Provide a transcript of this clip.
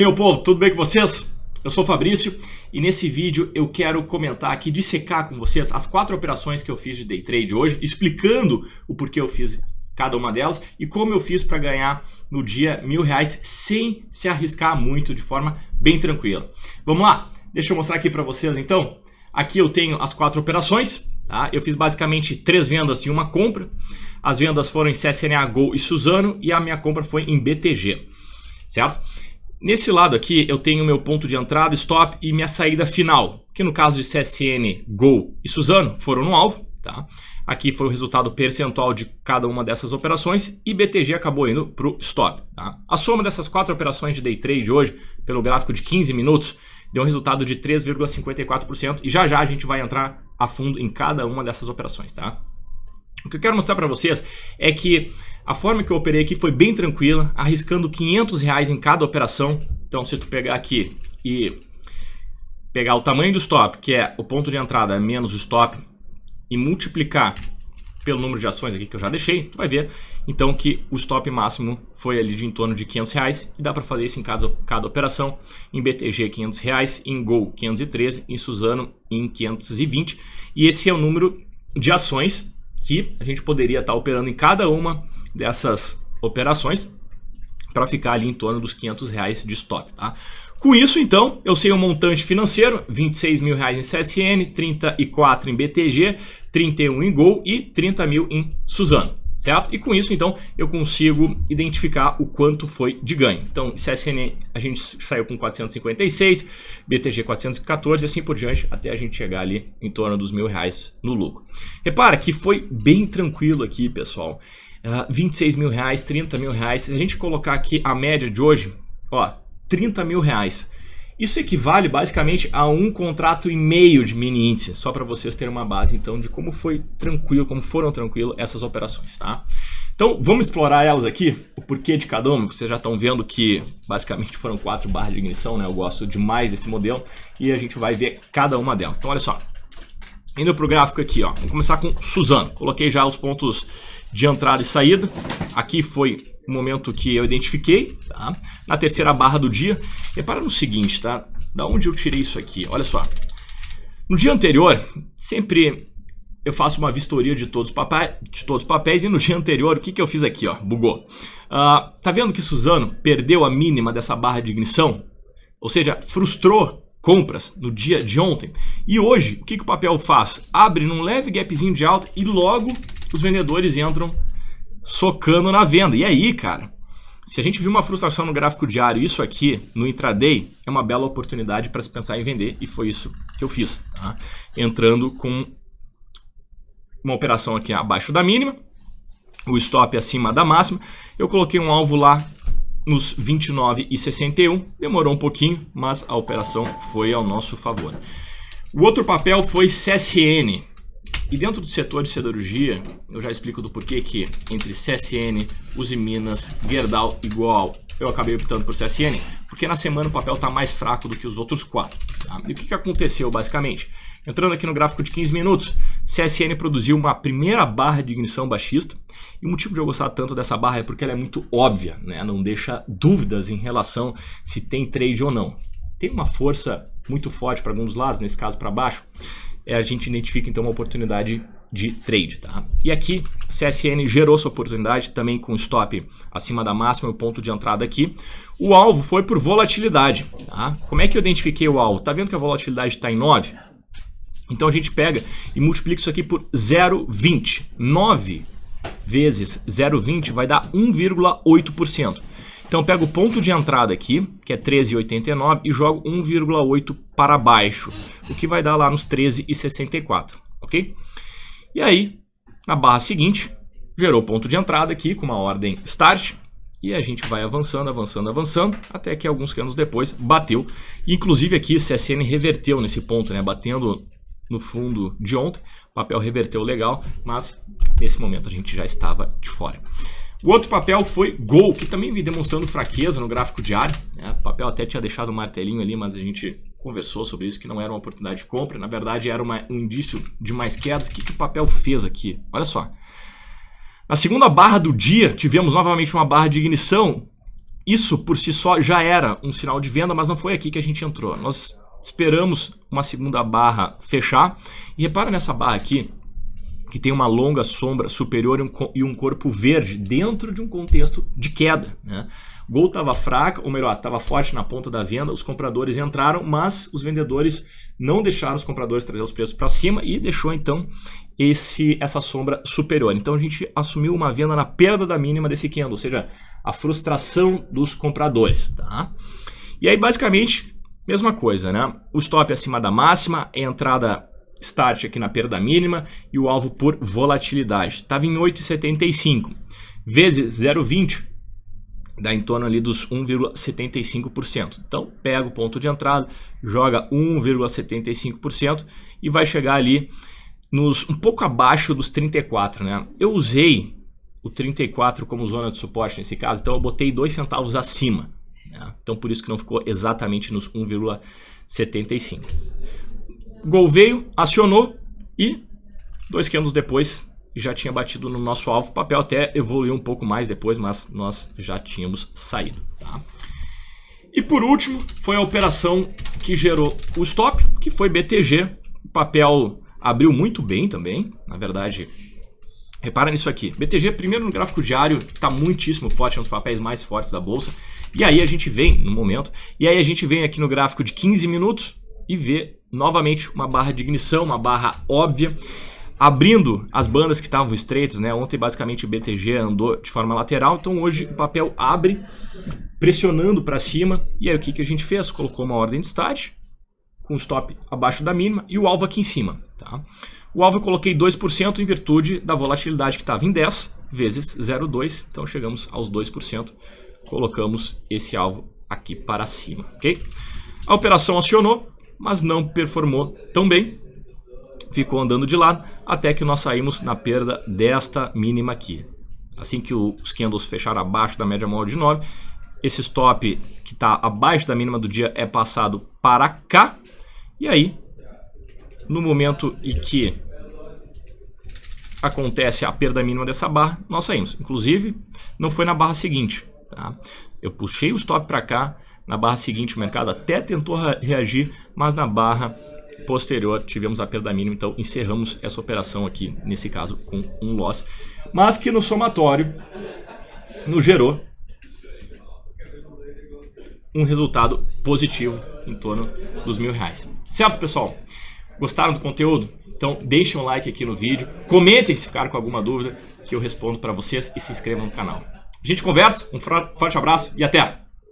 Meu povo, tudo bem com vocês? Eu sou o Fabrício e nesse vídeo eu quero comentar aqui, dissecar com vocês as 4 operações que eu fiz de day trade hoje, explicando o porquê eu fiz cada uma delas e como eu fiz para ganhar no dia R$1.000 sem se arriscar muito, de forma bem tranquila. Vamos lá, deixa eu mostrar aqui para vocês então. Aqui eu tenho as 4 operações, tá? Eu fiz basicamente 3 vendas e uma compra. As vendas foram em CSNA, Gol e Suzano e a minha compra foi em BTG, certo? Nesse lado aqui eu tenho meu ponto de entrada, stop e minha saída final, que no caso de CSN, Gol e Suzano foram no alvo, tá? Aqui foi o resultado percentual de cada uma dessas operações e BTG acabou indo para o stop, tá? A soma dessas 4 operações de day trade hoje, pelo gráfico de 15 minutos, deu um resultado de 3,54% e já já a gente vai entrar a fundo em cada uma dessas operações, tá? O que eu quero mostrar para vocês é que a forma que eu operei aqui foi bem tranquila, arriscando R$500 em cada operação. Então, se tu pegar aqui e pegar o tamanho do stop, que é o ponto de entrada menos o stop, e multiplicar pelo número de ações aqui que eu já deixei, tu vai ver então que o stop máximo foi ali de em torno de R$500 e dá para fazer isso em cada operação. Em BTG R$500, em Gol 513, em Suzano em 520, e esse é o número de ações que a gente poderia estar operando em cada uma dessas operações para ficar ali em torno dos R$500 de stop, tá? Com isso, então, eu sei o montante financeiro, R$26.000 em CSN, 34 em BTG, 31 em Gol e 30 mil em Suzano, certo? E com isso, então, eu consigo identificar o quanto foi de ganho. Então, CSN a gente saiu com 456, BTG 414 e assim por diante, até a gente chegar ali em torno dos R$1.000 no lucro. Repara que foi bem tranquilo aqui, pessoal. R$26.000, 30 mil reais. Se a gente colocar aqui a média de hoje, ó, R$30 mil. Isso equivale basicamente a um contrato e meio de mini índice, só para vocês terem uma base então de como foi tranquilo, como foram tranquilo essas operações, tá? Então vamos explorar elas aqui, o porquê de cada uma. Vocês já estão vendo que basicamente foram 4 barras de ignição, né? Eu gosto demais desse modelo e a gente vai ver cada uma delas. Então olha só, indo para o gráfico aqui, ó, vamos começar com Suzano. Coloquei já os pontos de entrada e saída. Aqui foi o momento que eu identifiquei, tá? Na terceira barra do dia. Repara no seguinte, tá? Da onde eu tirei isso aqui? Olha só. No dia anterior, sempre eu faço uma vistoria de todos os papéis e no dia anterior, o que que eu fiz aqui, ó? Bugou. Tá vendo que Suzano perdeu a mínima dessa barra de ignição? Ou seja, frustrou compras no dia de ontem. E hoje, o que que o papel faz? Abre num leve gapzinho de alta e logo os vendedores entram socando na venda. E aí, cara, se a gente viu uma frustração no gráfico diário, isso aqui no intraday é uma bela oportunidade para se pensar em vender e foi isso que eu fiz, tá? Entrando com uma operação aqui abaixo da mínima, o stop acima da máxima. Eu coloquei um alvo lá nos 29,61, demorou um pouquinho, mas a operação foi ao nosso favor. O outro papel foi CSN. E dentro do setor de siderurgia, eu já explico do porquê que entre CSN, Usiminas, Gerdau e Goal, eu acabei optando por CSN, porque na semana o papel está mais fraco do que os outros 4. Tá? E o que que aconteceu basicamente? Entrando aqui no gráfico de 15 minutos, CSN produziu uma primeira barra de ignição baixista, e o motivo de eu gostar tanto dessa barra é porque ela é muito óbvia, né? Não deixa dúvidas em relação se tem trade ou não. Tem uma força muito forte para algum dos lados, nesse caso para baixo, a gente identifica então uma oportunidade de trade, tá? E aqui a CSN gerou essa oportunidade também com stop acima da máxima e o ponto de entrada aqui. O alvo foi por volatilidade, tá? Como é que eu identifiquei o alvo? Tá vendo que a volatilidade está em 9? Então a gente pega e multiplica isso aqui por 0,20. 9 vezes 0,20 vai dar 1,8%. Então eu pego o ponto de entrada aqui, que é 13,89, e jogo 1,8 para baixo, o que vai dar lá nos 13,64, ok? E aí, na barra seguinte, gerou ponto de entrada aqui com uma ordem start, e a gente vai avançando, avançando, avançando, até que alguns canos depois bateu. Inclusive aqui o CSN reverteu nesse ponto, né? Batendo no fundo de ontem, o papel reverteu legal, mas nesse momento a gente já estava de fora. O outro papel foi Gol, que também vem demonstrando fraqueza no gráfico diário, né? O papel até tinha deixado um martelinho ali, mas a gente conversou sobre isso, que não era uma oportunidade de compra. Na verdade, era um indício de mais quedas. O que que o papel fez aqui? Olha só. Na segunda barra do dia, tivemos novamente uma barra de ignição isso por si só já era um sinal de venda, mas não foi aqui que a gente entrou. Nós esperamos uma segunda barra fechar e repara nessa barra aqui, que tem uma longa sombra superior e um corpo verde dentro de um contexto de queda, né? O Gold estava fraca, ou melhor, estava forte na ponta da venda, os compradores entraram, mas os vendedores não deixaram os compradores trazer os preços para cima e deixou então essa sombra superior. Então a gente assumiu uma venda na perda da mínima desse candle, ou seja, a frustração dos compradores, tá? E aí basicamente, mesma coisa, né? O stop acima da máxima, a entrada start aqui na perda mínima e o alvo por volatilidade. Estava em 8,75 vezes 0,20, dá em torno ali dos 1,75%. Então pega o ponto de entrada, joga 1,75% e vai chegar ali um pouco abaixo dos 34, né? Eu usei o 34 como zona de suporte nesse caso, então eu botei 2 centavos acima, né? Então por isso que não ficou exatamente nos 1,75. Gol veio, acionou e 2 candles depois já tinha batido no nosso alvo. O papel até evoluiu um pouco mais depois, mas nós já tínhamos saído, tá? E por último foi a operação que gerou o stop, que foi BTG. O papel abriu muito bem também, na verdade. Repara nisso aqui, BTG primeiro no gráfico diário está muitíssimo forte, é um dos papéis mais fortes da bolsa. E aí a gente vem no momento, e aí a gente vem aqui no gráfico de 15 minutos e vê novamente uma barra de ignição, uma barra óbvia, abrindo as bandas que estavam estreitas, né? Ontem basicamente o BTG andou de forma lateral, então hoje o papel abre pressionando para cima. E aí o que a gente fez? Colocou uma ordem de start com o stop abaixo da mínima e o alvo aqui em cima, tá? O alvo eu coloquei 2% em virtude da volatilidade que estava em 10 vezes 0,2, então chegamos aos 2%, colocamos esse alvo aqui para cima, ok? A operação acionou, mas não performou tão bem, ficou andando de lado, até que nós saímos na perda desta mínima aqui. Assim que os candles fecharam abaixo da média móvel de 9, esse stop que está abaixo da mínima do dia é passado para cá, e aí, no momento em que acontece a perda mínima dessa barra, nós saímos. Inclusive, não foi na barra seguinte, tá? Eu puxei o stop para cá, na barra seguinte o mercado até tentou reagir, mas na barra posterior tivemos a perda mínima, então encerramos essa operação aqui, nesse caso com um loss, mas que no somatório nos gerou um resultado positivo em torno dos R$1.000. Certo, pessoal? Gostaram do conteúdo? Então deixem um like aqui no vídeo, comentem se ficaram com alguma dúvida que eu respondo para vocês e se inscrevam no canal. A gente conversa, um forte abraço e até!